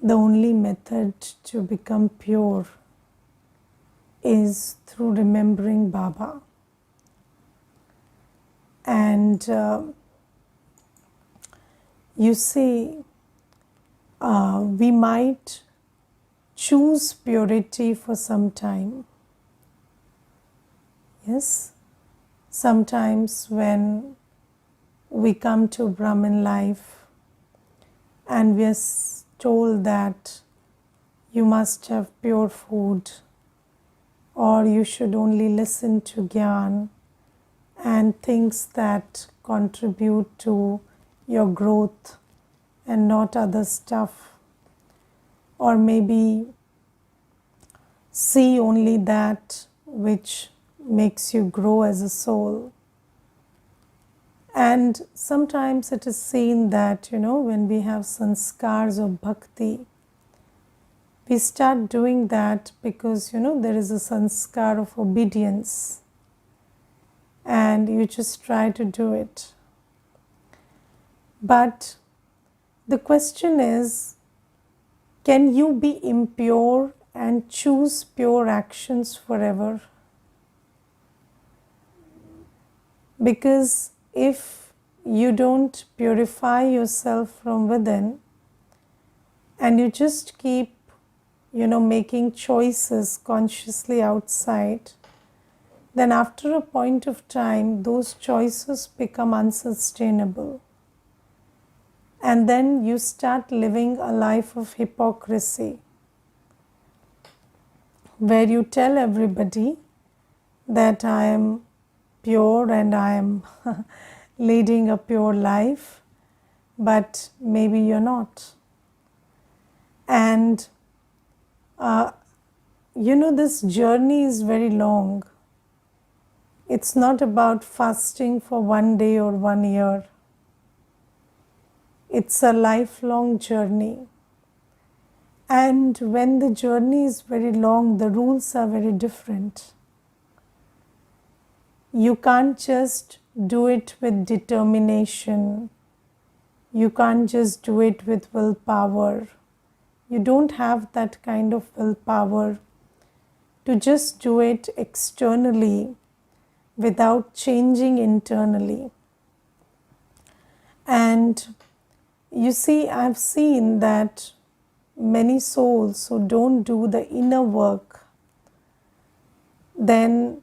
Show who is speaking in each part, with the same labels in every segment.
Speaker 1: the only method to become pure is through remembering Baba. And you see, we might choose purity for some time. Yes, sometimes when we come to Brahmin life and we are told that you must have pure food, or you should only listen to Gyan and things that contribute to your growth and not other stuff, or maybe see only that which makes you grow as a soul. And sometimes it is seen that, when we have sanskars of bhakti, we start doing that because, there is a sanskar of obedience and you just try to do it. But the question is, can you be impure and choose pure actions forever? Because if you don't purify yourself from within and you just keep, making choices consciously outside, then after a point of time, those choices become unsustainable. And then you start living a life of hypocrisy, where you tell everybody that I am pure and I am leading a pure life, but maybe you're not. And this journey is very long. It's not about fasting for one day or 1 year. It's a lifelong journey. And when the journey is very long, the rules are very different. You can't just do it with determination. You can't just do it with willpower. You don't have that kind of willpower to just do it externally without changing internally. And you see, I've seen that many souls who don't do the inner work, then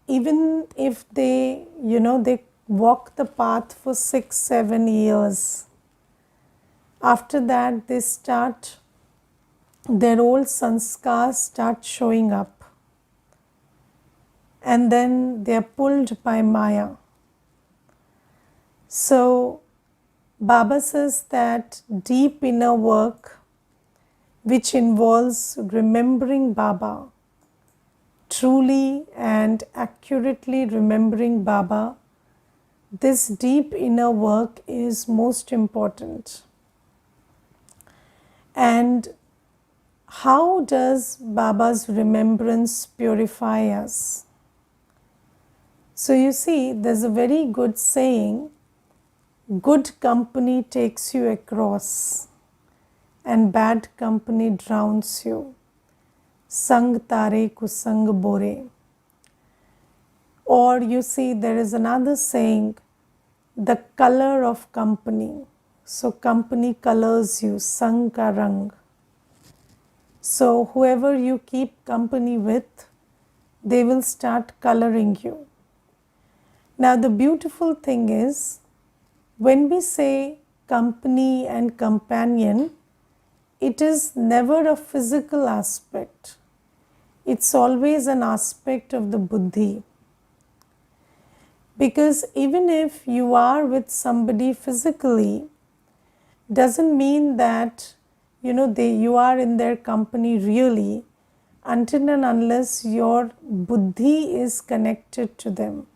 Speaker 1: even if they, they walk the path for 6-7 years, after that their old sanskars start showing up, and then they are pulled by Maya. So Baba says that deep inner work, which involves remembering Baba, truly and accurately remembering Baba, this deep inner work is most important. And how does Baba's remembrance purify us? So you see, there's a very good saying, good company takes you across and bad company drowns you. Sang tare kusang bore. Or you see, there is another saying, the color of company. So company colors you, sang ka rang. So whoever you keep company with, they will start coloring you. Now the beautiful thing is, when we say company and companion, it is never a physical aspect. It's always an aspect of the buddhi. Because even if you are with somebody physically, doesn't mean that you are in their company really, until and unless your buddhi is connected to them.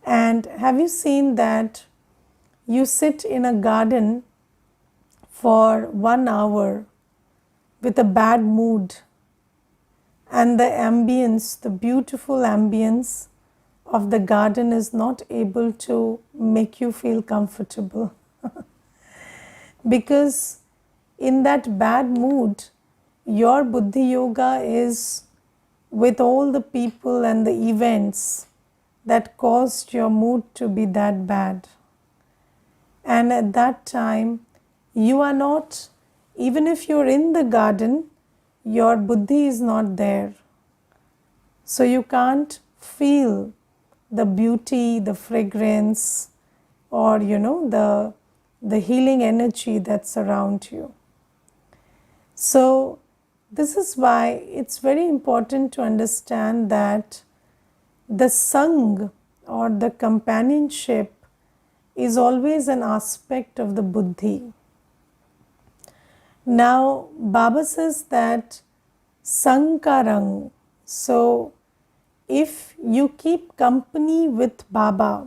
Speaker 1: And have you seen that you sit in a garden for 1 hour with a bad mood, and the ambience, the beautiful ambience of the garden is not able to make you feel comfortable? Because in that bad mood, your Buddhi Yoga is with all the people and the events that caused your mood to be that bad. And at that time, you are not, even if you're in the garden, your Buddhi is not there. So you can't feel the beauty, the fragrance, or the healing energy that's around you. So this is why it's very important to understand that the Sangh or the companionship is always an aspect of the Buddhi. Now Baba says that Sankarang. So if you keep company with Baba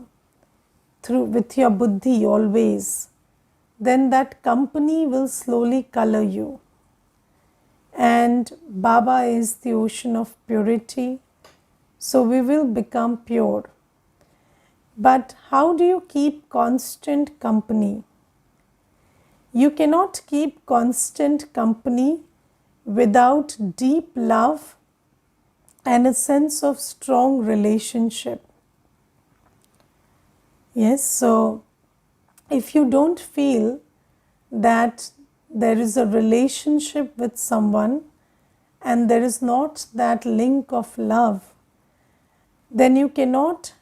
Speaker 1: with your Buddhi always, then that company will slowly color you. And Baba is the ocean of purity, so we will become pure. But how do you keep constant company? You cannot keep constant company without deep love and a sense of strong relationship. Yes, so if you don't feel that there is a relationship with someone and there is not that link of love, then you cannot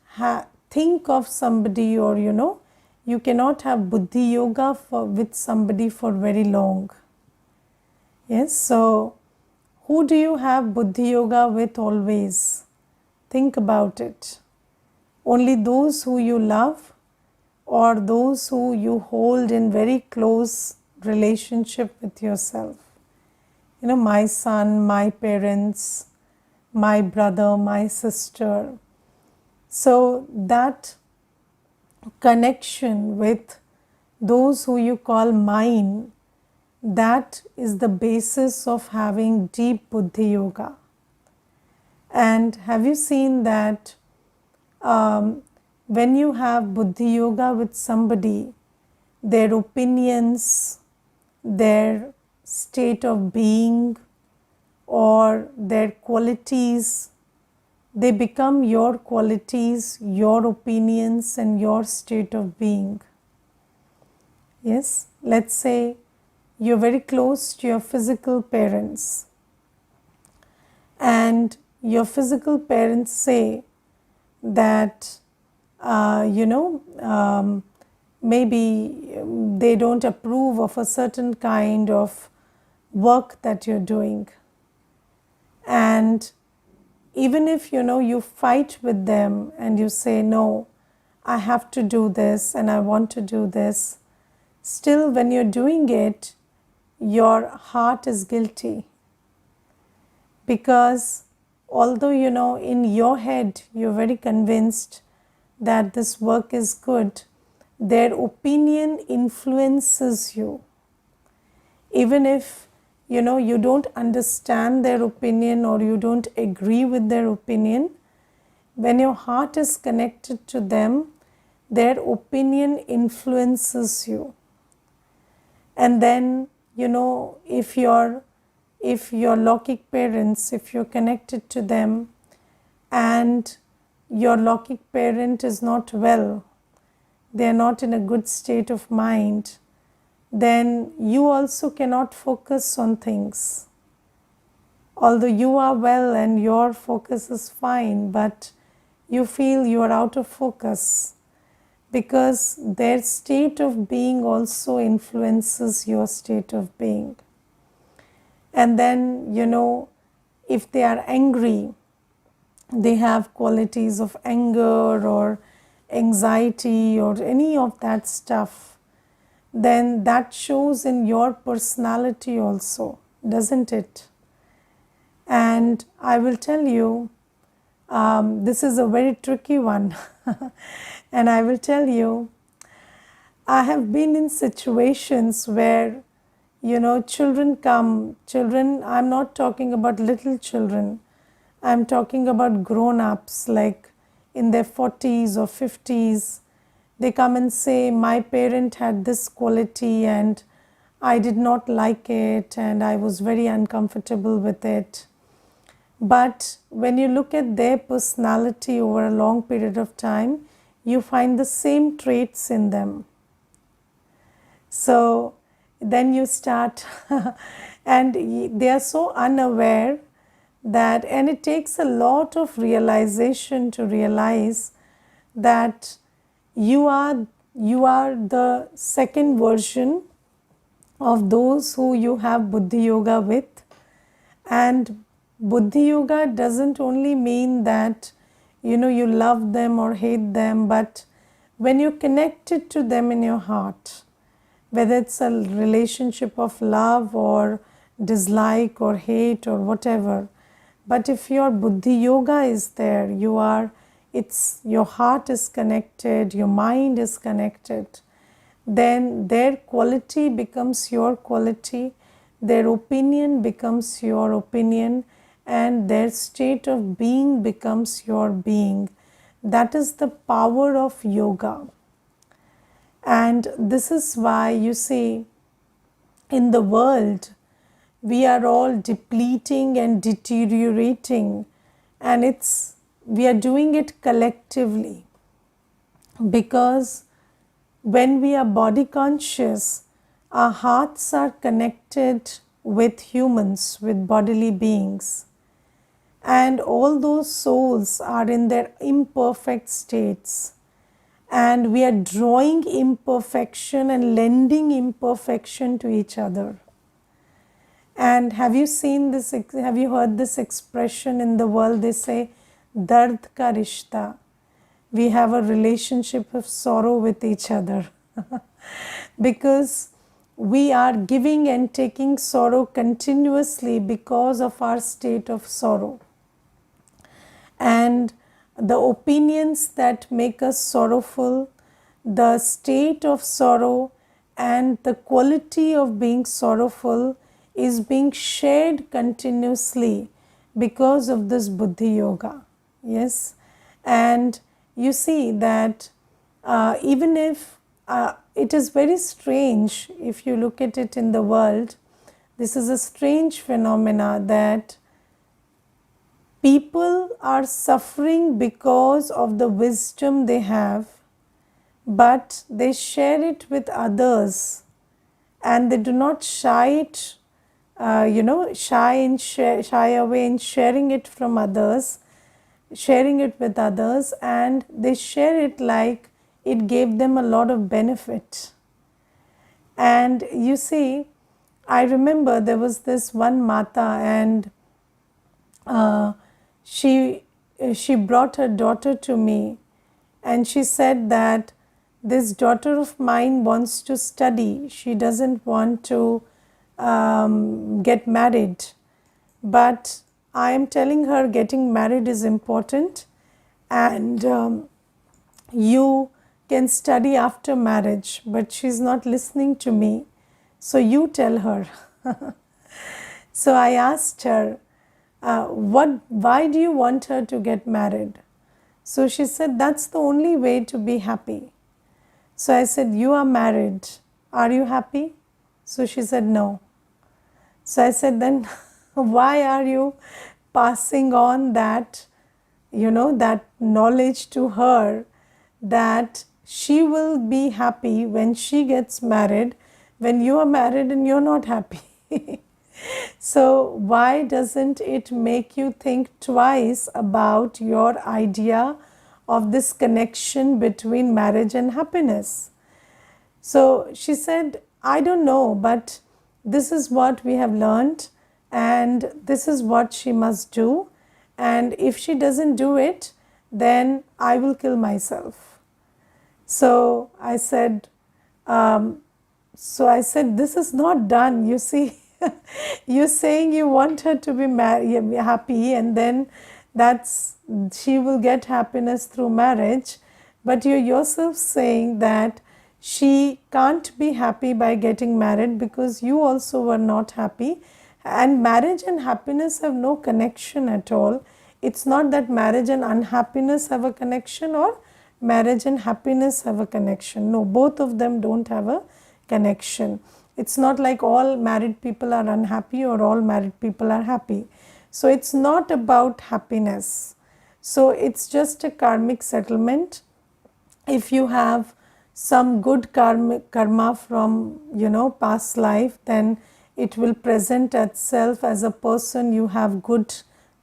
Speaker 1: think of somebody, or you cannot have Buddhi Yoga with somebody for very long. Yes, so who do you have Buddhi Yoga with always? Think about it. Only those who you love, or those who you hold in very close relationship with yourself? My son, my parents, my brother, my sister. So that connection with those who you call mine, that is the basis of having deep Buddhi Yoga. And have you seen that when you have Buddhi Yoga with somebody, their opinions, their state of being, or their qualities, they become your qualities, your opinions, and your state of being. Yes, let's say you're very close to your physical parents, and your physical parents say that maybe they don't approve of a certain kind of work that you're doing, and even if you fight with them and you say, no, I have to do this and I want to do this, still when you're doing it, your heart is guilty, because although in your head you're very convinced that this work is good, their opinion influences you. Even if you don't understand their opinion, or you don't agree with their opinion, when your heart is connected to them, their opinion influences you. And then if your Lokik parents, if you're connected to them and your Lokik parent is not well, they are not in a good state of mind, then you also cannot focus on things. Although you are well and your focus is fine, but you feel you are out of focus, because their state of being also influences your state of being. And then if they are angry, they have qualities of anger or anxiety or any of that stuff, then that shows in your personality also, doesn't it? And I will tell you, this is a very tricky one. And I will tell you, I have been in situations where children come, I'm not talking about little children, I'm talking about grown-ups, like in their 40s or 50s. They come and say, my parent had this quality and I did not like it and I was very uncomfortable with it. But when you look at their personality over a long period of time, you find the same traits in them. So then you start, and they are so unaware that, and it takes a lot of realization to realize that you are the second version of those who you have Buddhi Yoga with. And Buddhi Yoga doesn't only mean that you love them or hate them, but when you're connected to them in your heart, whether it's a relationship of love or dislike or hate or whatever, but if your Buddhi Yoga is there, your heart is connected, your mind is connected, then their quality becomes your quality, their opinion becomes your opinion, and their state of being becomes your being. That is the power of yoga. And this is why you see, in the world, we are all depleting and deteriorating, and we are doing it collectively, because when we are body conscious, our hearts are connected with humans, with bodily beings, and all those souls are in their imperfect states, and we are drawing imperfection and lending imperfection to each other. And have you seen this, have you heard this expression in the world? They say, Dard ka rishta. We have a relationship of sorrow with each other because we are giving and taking sorrow continuously because of our state of sorrow. And the opinions that make us sorrowful, the state of sorrow, and the quality of being sorrowful is being shared continuously because of this Buddhi Yoga. Yes, and you see that even if it is very strange, if you look at it in the world, this is a strange phenomena that people are suffering because of the wisdom they have, but they share it with others, and they do not shy away in sharing it from others, sharing it with others, and they share it like it gave them a lot of benefit. And you see, I remember there was this one Mata, and she brought her daughter to me, and she said that this daughter of mine wants to study. She doesn't want to get married, but I am telling her getting married is important, and you can study after marriage, but she's not listening to me, so you tell her. So I asked her, why do you want her to get married? So she said, that's the only way to be happy. So I said, you are married, are you happy? So she said, no. So I said, then why are you passing on that, that knowledge to her, that she will be happy when she gets married, when you are married and you're not happy? So why doesn't it make you think twice about your idea of this connection between marriage and happiness? So she said, I don't know, but this is what we have learned, and this is what she must do, and if she doesn't do it, then I will kill myself. So I said, this is not done, you see. You're saying you want her to be happy, and then she will get happiness through marriage, but you're yourself saying that she can't be happy by getting married because you also were not happy, and marriage and happiness have no connection at all. It's not that marriage and unhappiness have a connection or marriage and happiness have a connection. No, both of them don't have a connection. It's not like all married people are unhappy or all married people are happy. So it's not about happiness. So it's just a karmic settlement. If you have some good karma from past life, then it will present itself as a person you have good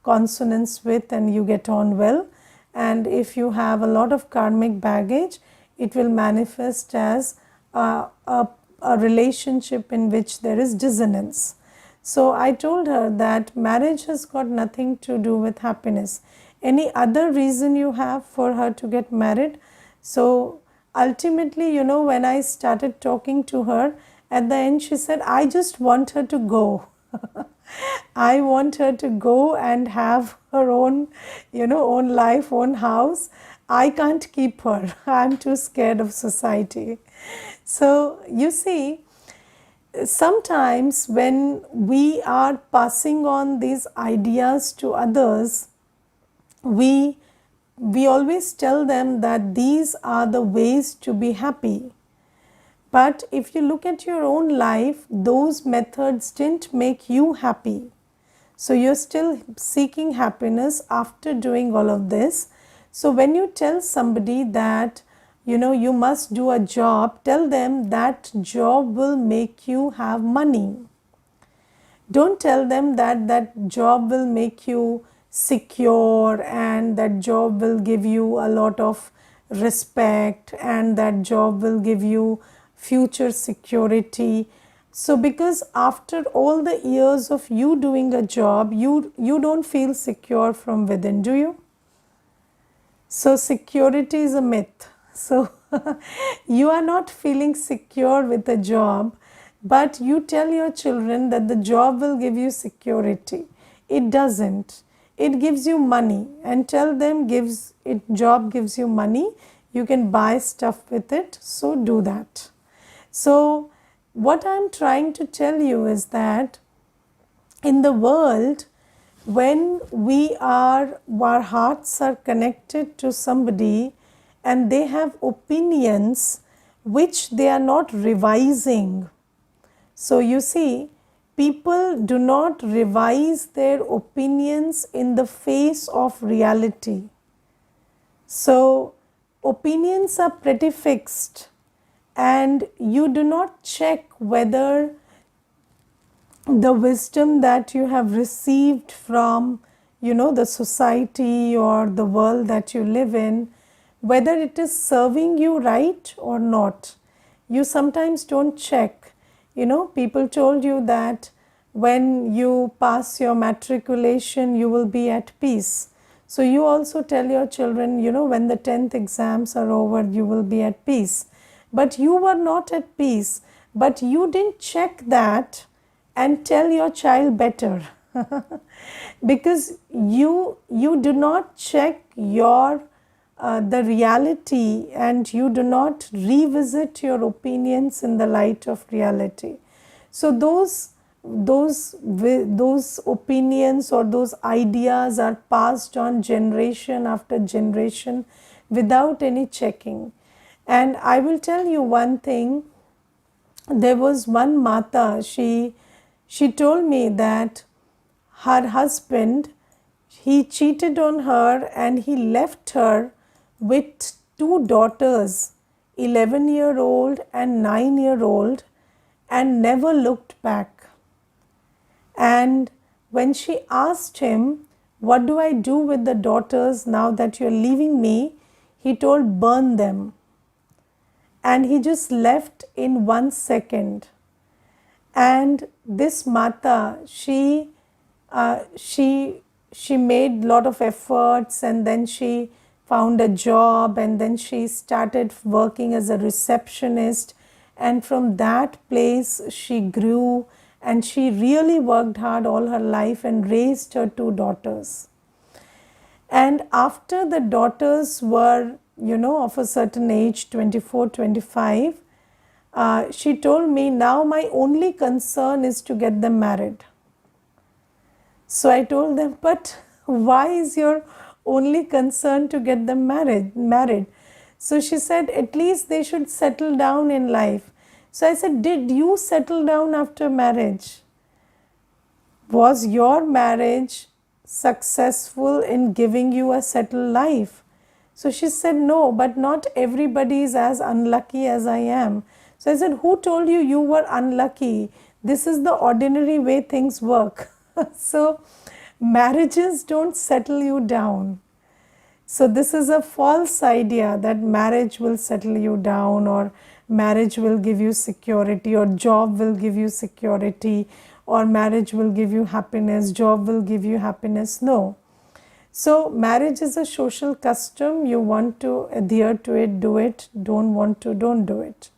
Speaker 1: consonance with and you get on well. And if you have a lot of karmic baggage, it will manifest as a relationship in which there is dissonance. So I told her that marriage has got nothing to do with happiness. Any other reason you have for her to get married? So ultimately, when I started talking to her, at the end she said, I just want her to go. I want her to go and have her own, own life, own house. I can't keep her. I'm too scared of society. So you see, sometimes when we are passing on these ideas to others, we always tell them that these are the ways to be happy. But if you look at your own life, those methods didn't make you happy. So you're still seeking happiness after doing all of this. So when you tell somebody that, you must do a job, tell them that job will make you have money. Don't tell them that that job will make you secure and that job will give you a lot of respect and that job will give you future security. So because after all the years of you doing a job, you don't feel secure from within, do you? So security is a myth. So you are not feeling secure with a job, but you tell your children that the job will give you security. It doesn't. It gives you money, and tell them job gives you money. You can buy stuff with it. So do that. So what I'm trying to tell you is that in the world, when our hearts are connected to somebody and they have opinions which they are not revising. So you see, people do not revise their opinions in the face of reality. So opinions are pretty fixed and you do not check whether the wisdom that you have received from the society or the world that you live in, whether it is serving you right or not. You sometimes don't check. People told you that when you pass your matriculation you will be at peace. So you also tell your children, when the 10th exams are over you will be at peace. But you were not at peace, but you didn't check that and tell your child better. Because you do not check the reality and you do not revisit your opinions in the light of reality. So those opinions or those ideas are passed on generation after generation without any checking. And I will tell you one thing. There was one Mata, she told me that her husband, he cheated on her and he left her with two daughters, 11-year-old and 9-year-old, and never looked back. And when she asked him, what do I do with the daughters now that you're leaving me? He told, burn them. And he just left in 1 second. And this Mata, she made lot of efforts and then she found a job and then she started working as a receptionist, and from that place she grew and she really worked hard all her life and raised her two daughters. And after the daughters were of a certain age, 24, 25, she told me, now my only concern is to get them married. So I told them, but why is your only concern to get them married? So she said, at least they should settle down in life. So I said, did you settle down after marriage? Was your marriage successful in giving you a settled life? So she said, no, but not everybody is as unlucky as I am. So I said, who told you you were unlucky? This is the ordinary way things work. So marriages don't settle you down. So this is a false idea that marriage will settle you down, or marriage will give you security, or job will give you security, or marriage will give you happiness, job will give you happiness. No. So marriage is a social custom. You want to adhere to it, do it. Don't want to, don't do it.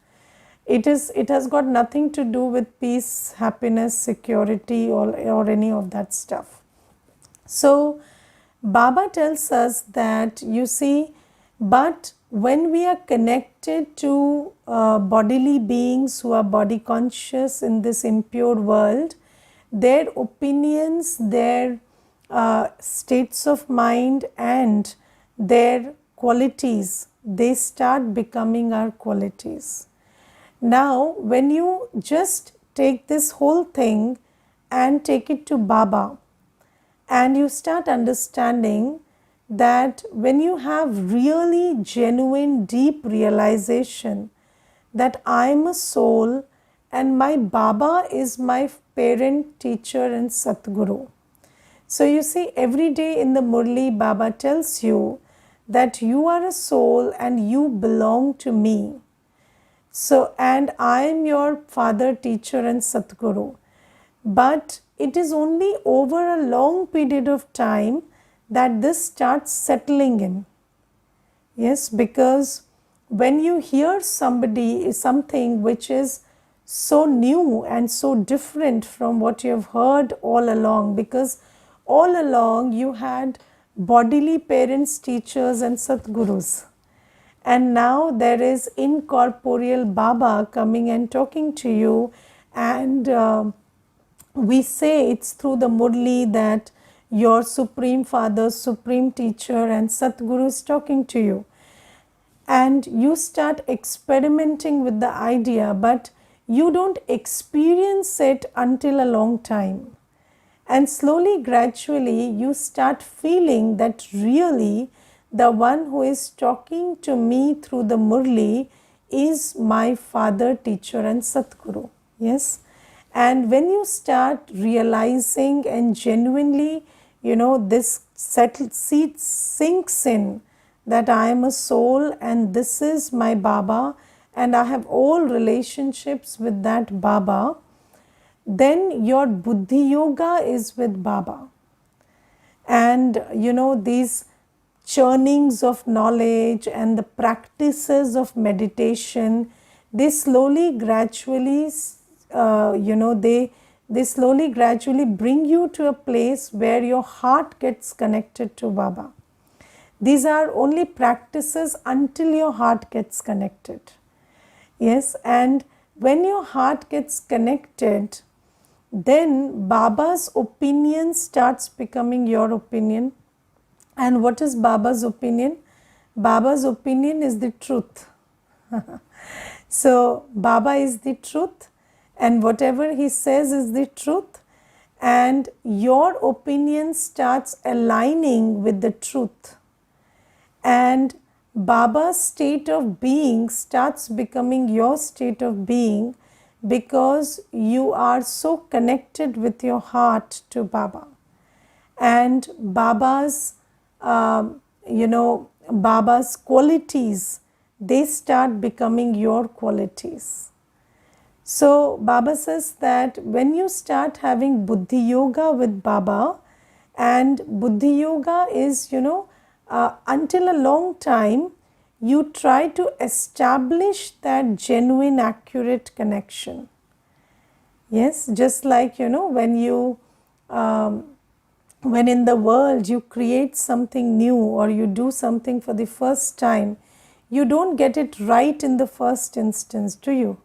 Speaker 1: It has got nothing to do with peace, happiness, security, or any of that stuff. So Baba tells us that, you see, but when we are connected to bodily beings who are body conscious in this impure world, their opinions, their states of mind and their qualities, they start becoming our qualities. Now, when you just take this whole thing and take it to Baba, and you start understanding that when you have really genuine deep realization that I am a soul and my Baba is my parent, teacher and Satguru. So you see, every day in the Murli, Baba tells you that you are a soul and you belong to me. So, and I am your father, teacher and Satguru. But it is only over a long period of time that this starts settling in. Yes, because when you hear something which is so new and so different from what you have heard all along, because all along you had bodily parents, teachers and Satgurus. And now there is incorporeal Baba coming and talking to you, and we say it's through the Murli that your Supreme Father, Supreme Teacher and Satguru is talking to you. And you start experimenting with the idea, but you don't experience it until a long time. And slowly, gradually, you start feeling that really the one who is talking to me through the Murli is my Father, Teacher and Satguru. Yes. And when you start realizing and genuinely, this seat sinks in that I am a soul and this is my Baba and I have all relationships with that Baba, then your Buddhi Yoga is with Baba. And these churnings of knowledge and the practices of meditation, they slowly gradually they slowly gradually bring you to a place where your heart gets connected to Baba. These are only practices until your heart gets connected. Yes, and when your heart gets connected, then Baba's opinion starts becoming your opinion. And what is Baba's opinion? Baba's opinion is the truth. So Baba is the truth, and whatever he says is the truth, and your opinion starts aligning with the truth, and Baba's state of being starts becoming your state of being, because you are so connected with your heart to Baba. And Baba's Baba's qualities, they start becoming your qualities. So Baba says that when you start having Buddhi Yoga with Baba, and Buddhi Yoga is, until a long time, you try to establish that genuine, accurate connection. Yes, just like, when you, when in the world you create something new or you do something for the first time, you don't get it right in the first instance, do you?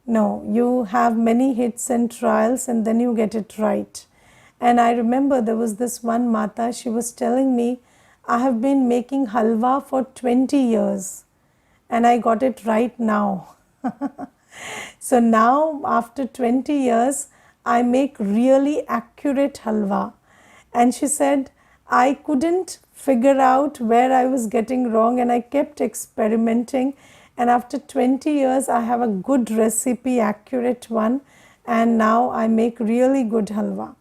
Speaker 1: No, you have many hits and trials and then you get it right. And I remember there was this one Mata, she was telling me, I have been making halwa for 20 years and I got it right now. So now after 20 years, I make really accurate halwa. And she said, I couldn't figure out where I was getting wrong and I kept experimenting. And after 20 years, I have a good recipe, accurate one. And now I make really good halwa.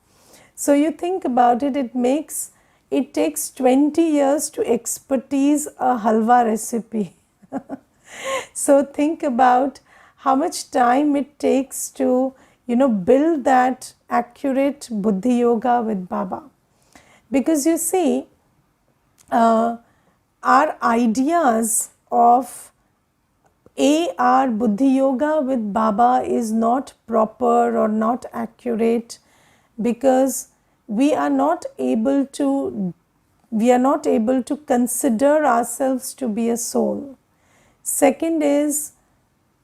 Speaker 1: So you think about it, it takes 20 years to expertise a halwa recipe. So think about how much time it takes to, build that accurate Buddhi Yoga with Baba. Because you see, our ideas of our Buddhi Yoga with Baba is not proper or not accurate, because we are not able to consider ourselves to be a soul. Second is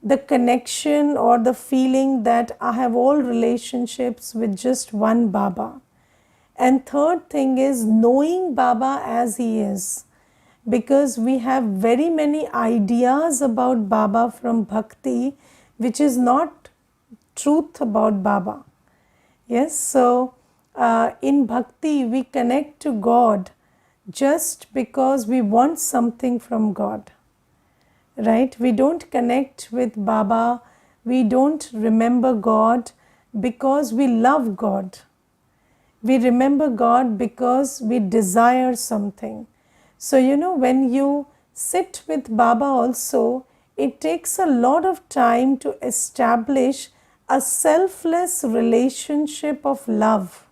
Speaker 1: the connection or the feeling that I have all relationships with just one Baba. And third thing is knowing Baba as he is, because we have very many ideas about Baba from Bhakti, which is not truth about Baba. Yes, so in Bhakti we connect to God just because we want something from God. Right? We don't connect with Baba, we don't remember God because we love God. We remember God because we desire something. So, when you sit with Baba also, it takes a lot of time to establish a selfless relationship of love.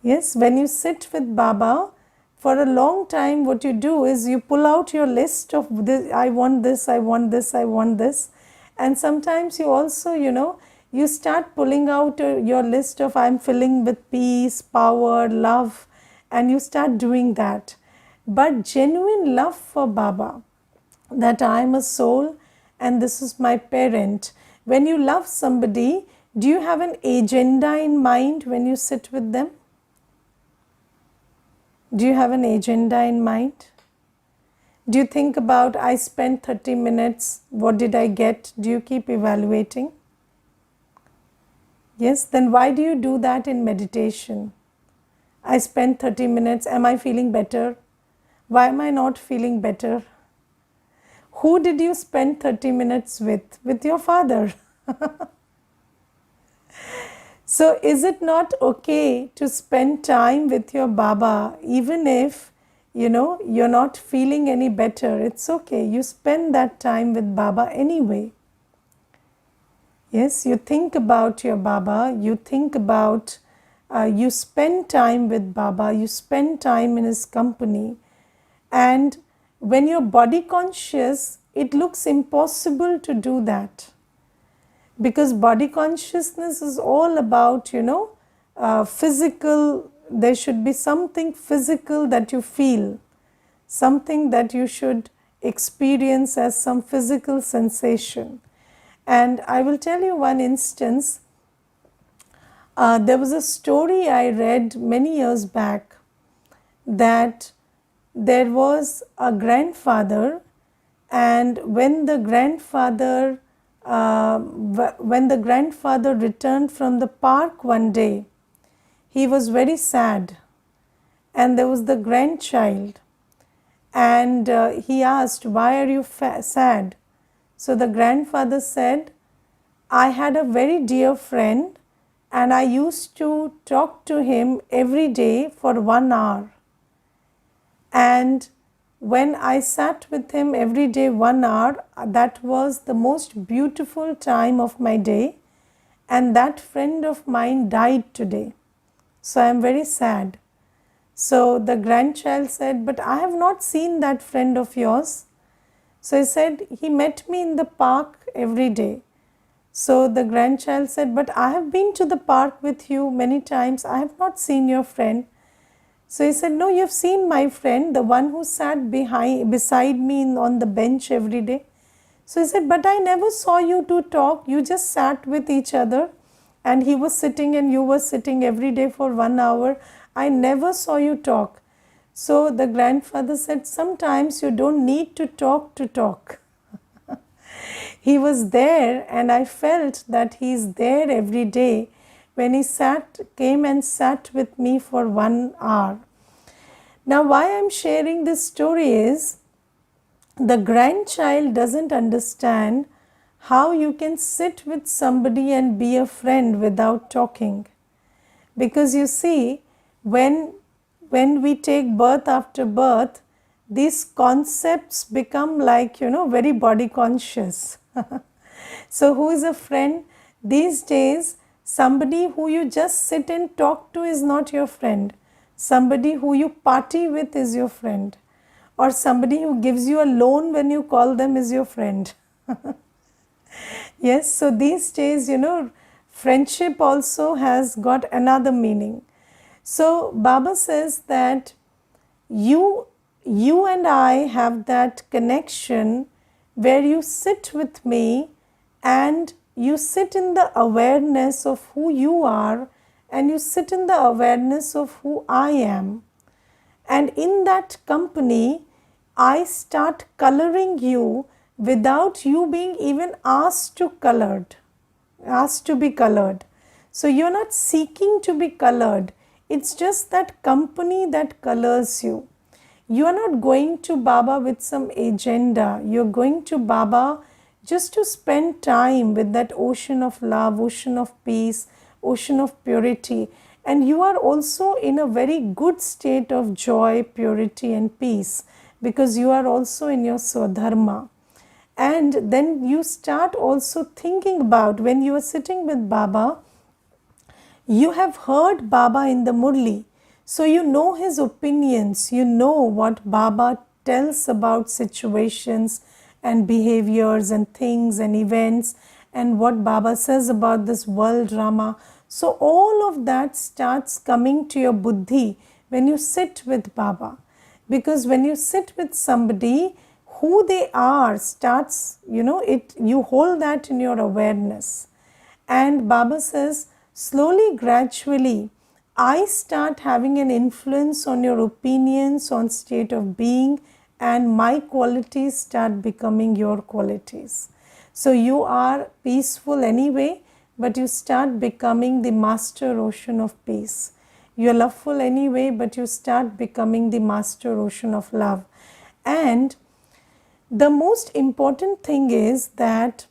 Speaker 1: Yes, when you sit with Baba, for a long time what you do is you pull out your list of this, I want this, I want this, I want this. And sometimes you also, you start pulling out your list of I'm filling with peace, power, love, and you start doing that. But genuine love for Baba, that I am a soul and this is my parent. When you love somebody, do you have an agenda in mind when you sit with them? Do you have an agenda in mind? Do you think about, I spent 30 minutes, what did I get? Do you keep evaluating? Yes, then why do you do that in meditation? I spent 30 minutes, am I feeling better? Why am I not feeling better? Who did you spend 30 minutes with? With your father. So is it not okay to spend time with your Baba even if you're not feeling any better? It's okay. You spend that time with Baba anyway. Yes, you think about your Baba, you think about, you spend time with Baba, you spend time in his company. And when you're body conscious, it looks impossible to do that. Because body consciousness is all about, physical, there should be something physical that you feel, something that you should experience as some physical sensation. And I will tell you one instance. There was a story I read many years back that there was a grandfather, and when the grandfather returned from the park one day, he was very sad, and there was the grandchild, and he asked, why are you sad? So the grandfather said, I had a very dear friend and I used to talk to him every day for 1 hour. And when I sat with him every day 1 hour, that was the most beautiful time of my day. And that friend of mine died today. So I am very sad. So the grandchild said, but I have not seen that friend of yours. So he said, he met me in the park every day. So the grandchild said, but I have been to the park with you many times. I have not seen your friend. So he said, no, you have seen my friend, the one who sat beside me on the bench every day. So he said, but I never saw you two talk. You just sat with each other, and he was sitting and you were sitting every day for 1 hour. I never saw you talk. So the grandfather said, sometimes you don't need to talk to talk. He was there, and I felt that he is there every day when he came and sat with me for 1 hour. Now, why I'm sharing this story is the grandchild doesn't understand how you can sit with somebody and be a friend without talking. Because you see, when we take birth after birth, these concepts become like, very body conscious. So who is a friend? These days, somebody who you just sit and talk to is not your friend. Somebody who you party with is your friend. Or somebody who gives you a loan when you call them is your friend. Yes, so these days, friendship also has got another meaning. So Baba says that you and I have that connection where you sit with me and you sit in the awareness of who you are and you sit in the awareness of who I am. And in that company, I start coloring you without you being even asked to be colored. So you're not seeking to be colored. It's just that company that colors you. You are not going to Baba with some agenda. You're going to Baba just to spend time with that ocean of love, ocean of peace, ocean of purity. And you are also in a very good state of joy, purity and peace because you are also in your Swadharma. And then you start also thinking about when you are sitting with Baba, you have heard Baba in the Murli. So you know his opinions, you know what Baba tells about situations and behaviors and things and events and what Baba says about this world drama. So all of that starts coming to your buddhi when you sit with Baba. Because when you sit with somebody, who they are starts, you hold that in your awareness. And Baba says, slowly, gradually, I start having an influence on your opinions, on state of being, and my qualities start becoming your qualities. So you are peaceful anyway, but you start becoming the master ocean of peace. You are loveful anyway, but you start becoming the master ocean of love. And the most important thing is that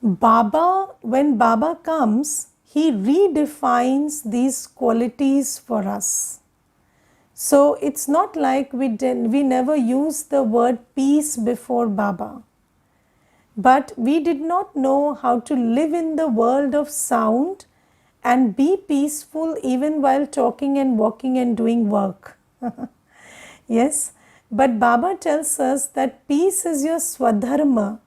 Speaker 1: Baba, when Baba comes, he redefines these qualities for us. So it's not like we never used the word peace before Baba. But we did not know how to live in the world of sound and be peaceful even while talking and walking and doing work. Yes, but Baba tells us that peace is your swadharma.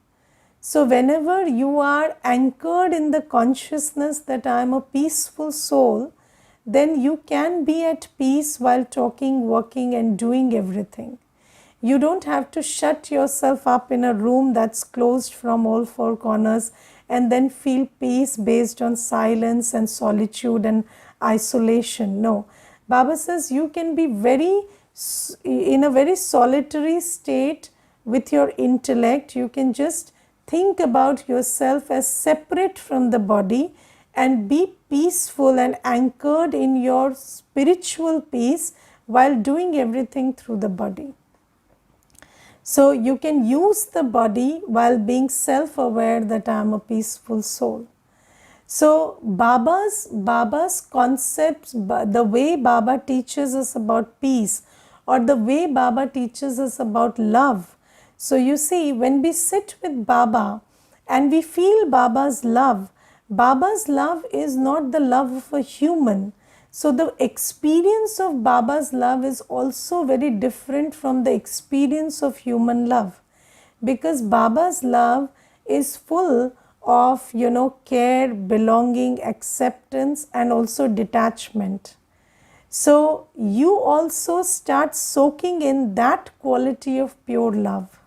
Speaker 1: So whenever you are anchored in the consciousness that I am a peaceful soul, then you can be at peace while talking, working and doing everything. You don't have to shut yourself up in a room that's closed from all four corners and then feel peace based on silence and solitude and isolation. No. Baba says you can be in a very solitary state with your intellect. You can just think about yourself as separate from the body and be peaceful and anchored in your spiritual peace while doing everything through the body. So you can use the body while being self-aware that I am a peaceful soul. So Baba's concepts, the way Baba teaches us about peace or the way Baba teaches us about love. So you see, when we sit with Baba and we feel Baba's love is not the love of a human. So the experience of Baba's love is also very different from the experience of human love. Because Baba's love is full of, care, belonging, acceptance and also detachment. So you also start soaking in that quality of pure love.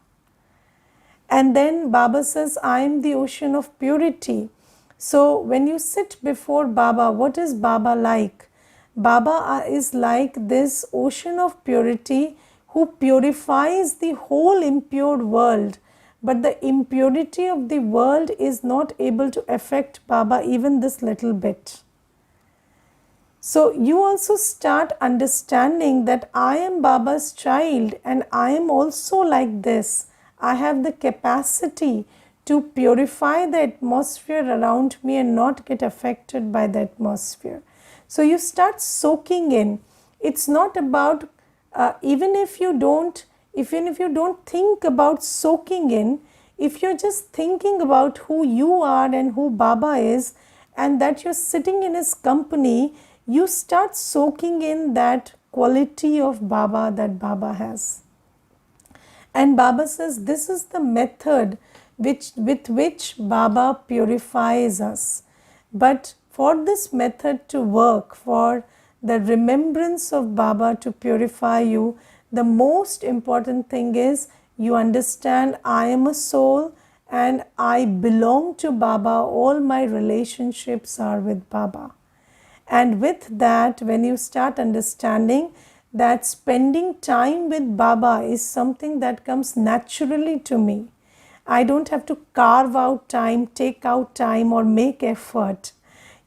Speaker 1: And then Baba says, I am the ocean of purity. So when you sit before Baba, what is Baba like? Baba is like this ocean of purity who purifies the whole impure world but the impurity of the world is not able to affect Baba even this little bit. So you also start understanding that I am Baba's child and I am also like this. I have the capacity to purify the atmosphere around me and not get affected by the atmosphere. So you start soaking in. It's not about even if you don't think about soaking in, if you're just thinking about who you are and who Baba is, and that you're sitting in his company, you start soaking in that quality of Baba that Baba has. And Baba says this is the method with which Baba purifies us. But for this method to work, for the remembrance of Baba to purify you, the most important thing is you understand I am a soul and I belong to Baba. All my relationships are with Baba. And with that, when you start understanding that spending time with Baba is something that comes naturally to me, I don't have to carve out time, take out time, or make effort.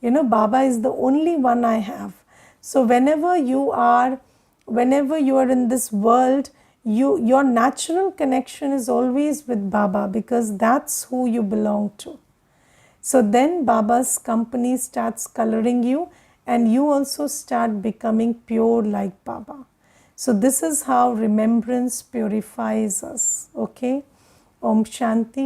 Speaker 1: Baba is the only one I have. So whenever you are in this world, your natural connection is always with Baba, because that's who you belong to. So then Baba's company starts coloring you, and you also start becoming pure like Baba. So this is how remembrance purifies us. Okay. Om Shanti.